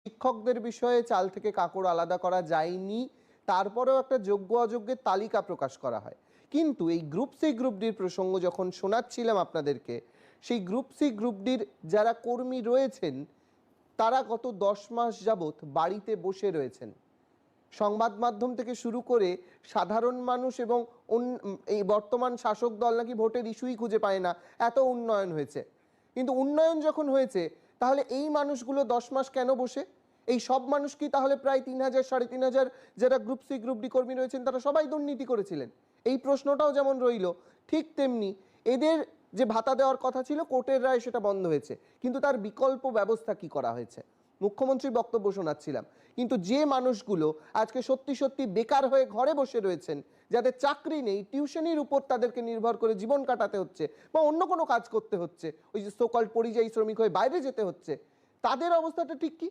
শিক্ষকদের বিষয়ে চাল থেকে কাকড় আলাদা করা যায়নি, তারপরেও একটা যোগ্য অযোগ্যের তালিকা প্রকাশ করা হয়। কিন্তু এই গ্রুপ সি গ্রুপ ডির প্রসঙ্গ যখন শোনাচ্ছিলাম আপনাদেরকে, সেই গ্রুপ সি গ্রুপ ডির যারা কর্মী রয়েছেন তারা গত 10 মাস যাবৎ বাড়িতে বসে রয়েছেন। সংবাদ মাধ্যম থেকে শুরু করে সাধারণ মানুষ এবং এই বর্তমান শাসক দল নাকি ভোটের ইস্যুই খুঁজে পায় না, এত উন্নয়ন হয়েছে। কিন্তু উন্নয়ন যখন হয়েছে, তাহলে এই মানুষগুলো 10 মাস কেন বসে? এই সব মানুষ কি তাহলে প্রায় 3,000 3,500 যারা গ্রুপ সি গ্রুপ ডি কর্মী রয়েছেন তারা সবাই দুর্নীতি করেছিলেন? এই প্রশ্নটাও যেমন রইল, ঠিক তেমনি এদের যে ভাতা দেওয়ার কথা ছিল, কোর্টের রায় সেটা বন্ধ হয়েছে, কিন্তু তার বিকল্প ব্যবস্থা কি করা হয়েছে? মুখ্যমন্ত্রীর বক্তব্য শোনাচ্ছিলাম, কিন্তু যে মানুষগুলো আজকে সত্যি সত্যি বেকার হয়ে ঘরে বসে রয়েছেন, যাদের চাকরি নেই, টিউশনির উপর তাদেরকে নির্ভর করে জীবন কাটাতে হচ্ছে বা অন্য কোনো কাজ করতে হচ্ছে, ওই যে সোকল্ড পরিযায়ী শ্রমিক হয়ে বাইরে যেতে হচ্ছে, তাদের অবস্থাটা ঠিক কি?